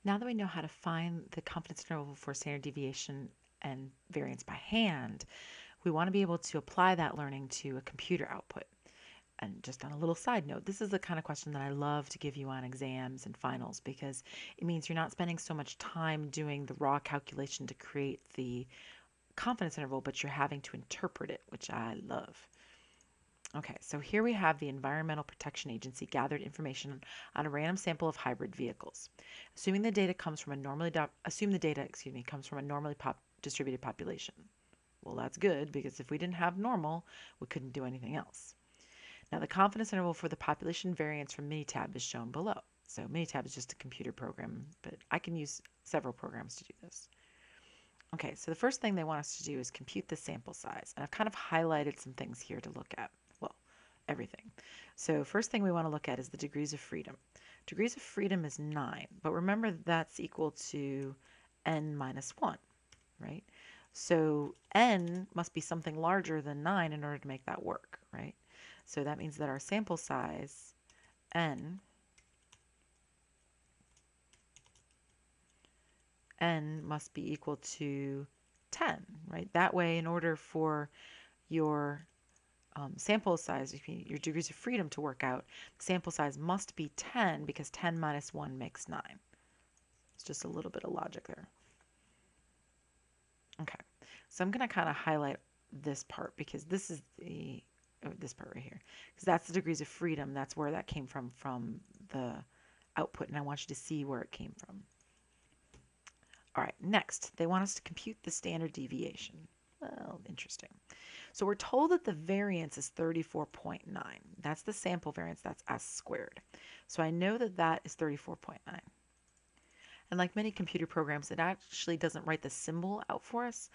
Now that we know how to find the confidence interval for standard deviation and variance by hand, we want to be able to apply that learning to a computer output. And just on a little side note, this is the kind of question that I love to give you on exams and finals because it means you're not spending so much time doing the raw calculation to create the confidence interval, but you're having to interpret it, which I love. Okay, so here we have the Environmental Protection Agency gathered information on a random sample of hybrid vehicles. Assuming the data comes from a normally distributed population. Well, that's good because if we didn't have normal, we couldn't do anything else. Now, the confidence interval for the population variance from Minitab is shown below. So Minitab is just a computer program, but I can use several programs to do this. Okay, so the first thing they want us to do is compute the sample size. And I've kind of highlighted some things here to look at. Well, everything. So first thing we want to look at is the degrees of freedom. Degrees of freedom is 9, but remember that's equal to n minus 1, right? So n must be something larger than 9 in order to make that work, right? So that means that our sample size, n must be equal to 10, right? That way, in order for your sample size, your degrees of freedom to work out, the sample size must be 10 because 10 minus 1 makes 9. It's just a little bit of logic there. Okay, so I'm going to kind of highlight this part because this is this part right here, because that's the degrees of freedom. That's where that came from the output, and I want you to see where it came from. All right, next, they want us to compute the standard deviation. Well, interesting. So we're told that the variance is 34.9. That's the sample variance, that's s squared. So I know that that is 34.9. And like many computer programs, it actually doesn't write the symbol out for us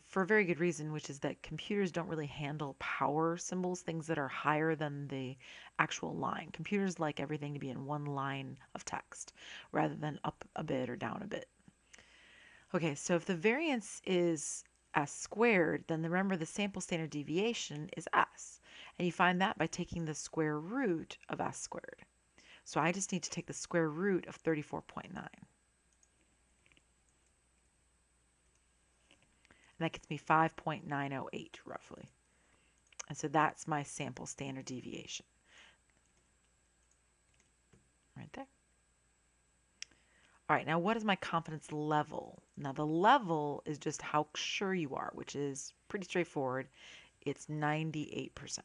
for a very good reason, which is that computers don't really handle power symbols, things that are higher than the actual line. Computers like everything to be in one line of text rather than up a bit or down a bit. Okay, so if the variance is s squared, then remember the sample standard deviation is s. And you find that by taking the square root of s squared. So I just need to take the square root of 34.9. And that gets me 5.908 roughly. And so that's my sample standard deviation. Right there. All right, now what is my confidence level? Now the level is just how sure you are, which is pretty straightforward. It's 98%.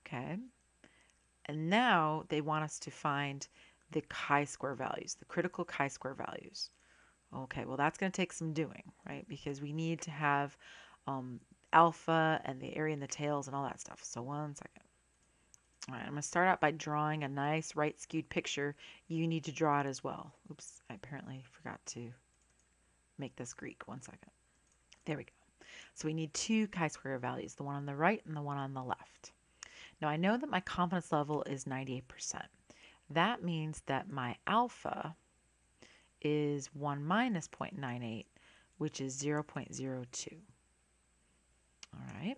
Okay. And now they want us to find the chi-square values, the critical chi-square values. Okay, well that's going to take some doing, right? Because we need to have alpha and the area in the tails and all that stuff. So one second. All right, I'm going to start out by drawing a nice right skewed picture. You need to draw it as well. Oops, I apparently forgot to make this Greek. One second. There we go. So we need two chi-square values, the one on the right and the one on the left. Now I know that my confidence level is 98%. That means that my alpha is 1 minus 0.98, which is 0.02. All right.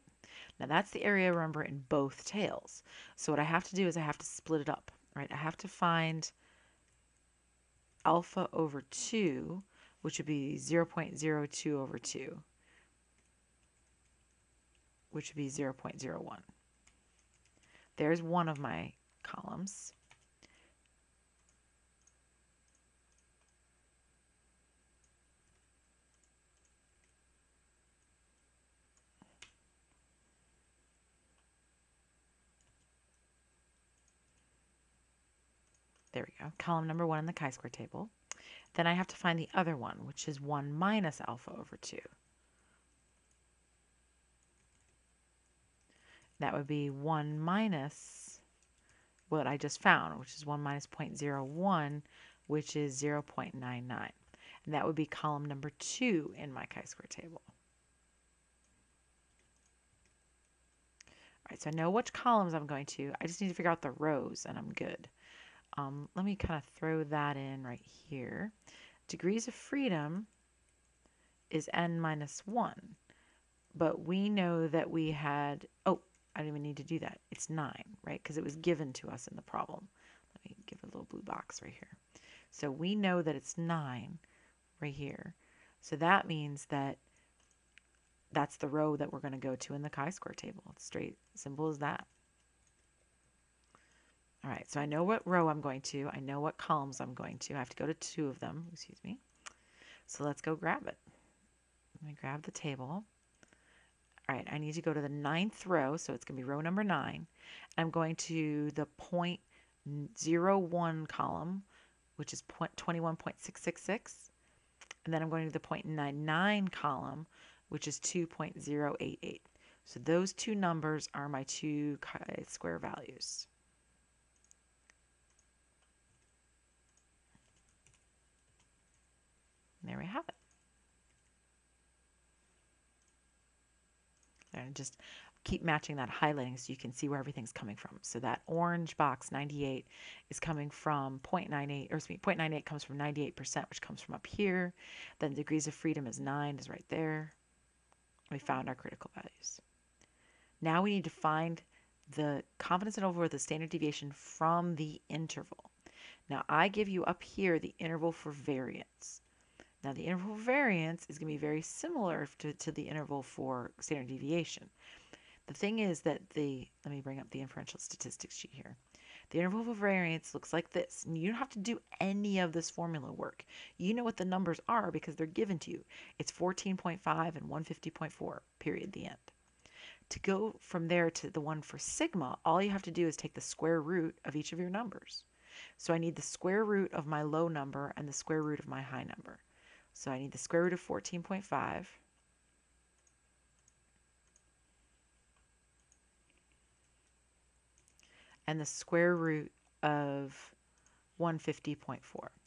Now that's the area, remember, in both tails. So what I have to do is I have to split it up, right? I have to find alpha over 2, which would be 0.02 over 2, which would be 0.01. There's one of my columns. There we go, column number 1 in the chi-square table. Then I have to find the other one, which is 1 minus alpha over 2. That would be 1 minus what I just found, which is 1 minus 0.01, which is 0.99. And that would be column number 2 in my chi-square table. All right, so I know which columns I'm going to. I just need to figure out the rows, and I'm good. Let me kind of throw that in right here. Degrees of freedom is n minus 1. But we know that we had, oh, I don't even need to do that. It's 9, right? Because it was given to us in the problem. Let me give it a little blue box right here. So we know that it's 9 right here. So that means that that's the row that we're going to go to in the chi-square table. It's straight, simple as that. All right, so I know what row I'm going to. I know what columns I'm going to. I have to go to 2 of them, excuse me. So let's go grab it. Let me grab the table. All right, I need to go to the 9th row, so it's going to be row number 9. I'm going to the 0.01 column, which is 21.666. And then I'm going to the 0.99 column, which is 2.088. So those two numbers are my two chi-square values. And there we have it. And just keep matching that highlighting so you can see where everything's coming from. So that orange box, 98, is coming from 0.98, or excuse me, 0.98 comes from 98%, which comes from up here. Then degrees of freedom is 9, is right there. We found our critical values. Now we need to find the confidence interval or the standard deviation from the interval. Now I give you up here the interval for variance. Now the interval for variance is going to be very similar to the interval for standard deviation. The thing is that let me bring up the inferential statistics sheet here. The interval for variance looks like this. And you don't have to do any of this formula work. You know what the numbers are because they're given to you. It's 14.5 and 150.4, period, the end. To go from there to the one for sigma, all you have to do is take the square root of each of your numbers. So I need the square root of my low number and the square root of my high number. So I need the square root of 14.5 and the square root of 150.4.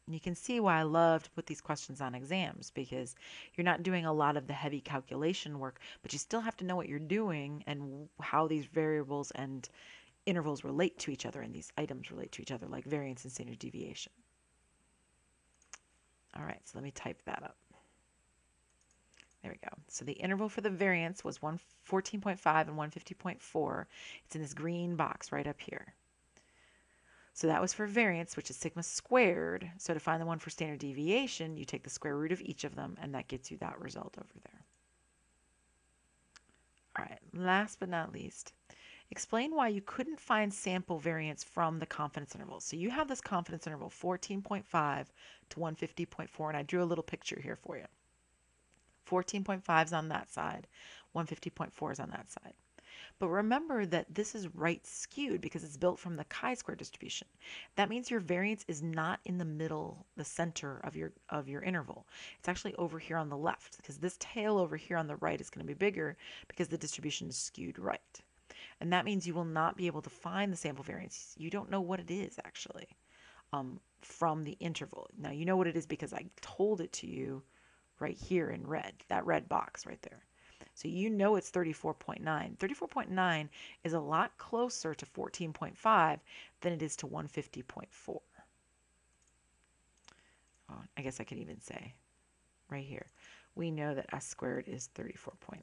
And you can see why I love to put these questions on exams, because you're not doing a lot of the heavy calculation work, but you still have to know what you're doing and how these variables and intervals relate to each other and these items relate to each other, like variance and standard deviation. All right, so let me type that up. There we go. So the interval for the variance was 14.5 and 150.4. It's in this green box right up here. So that was for variance, which is sigma squared. So to find the one for standard deviation, you take the square root of each of them, and that gets you that result over there. All right, last but not least, explain why you couldn't find sample variance from the confidence interval. So you have this confidence interval, 14.5 to 150.4, and I drew a little picture here for you. 14.5 is on that side, 150.4 is on that side. But remember that this is right skewed because it's built from the chi-square distribution. That means your variance is not in the middle, the center of your interval. It's actually over here on the left, because this tail over here on the right is going to be bigger because the distribution is skewed right. And that means you will not be able to find the sample variance. You don't know what it is actually from the interval. Now you know what it is because I told it to you right here in red, that red box right there. So you know it's 34.9. 34.9 is a lot closer to 14.5 than it is to 150.4. Oh, I guess I could even say right here, we know that s squared is 34.9.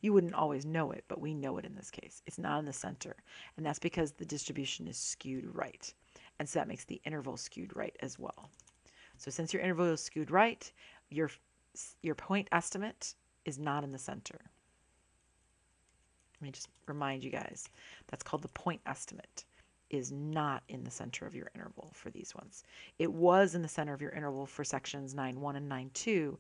You wouldn't always know it, but we know it in this case. It's not in the center, and that's because the distribution is skewed right. And so that makes the interval skewed right as well. So since your interval is skewed right, your point estimate is not in the center. Let me just remind you guys, that's called the point estimate, is not in the center of your interval for these ones. It was in the center of your interval for sections 9.1 and 9.2.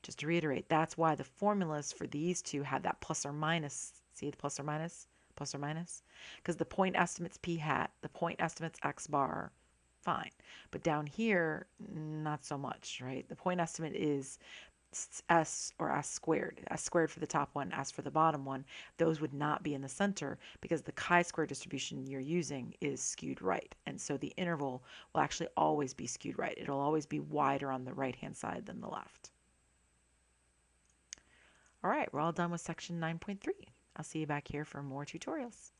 Just to reiterate, that's why the formulas for these two have that plus or minus. See the plus or minus? Plus or minus? Because the point estimate's p hat, the point estimate's x bar, fine. But down here, not so much, right? The point estimate is s or s squared for the top one, s for the bottom one. Those would not be in the center because the chi-square distribution you're using is skewed right, and so the interval will actually always be skewed right. It'll always be wider on the right hand side than the left. All right, we're all done with section 9.3. I'll see you back here for more tutorials.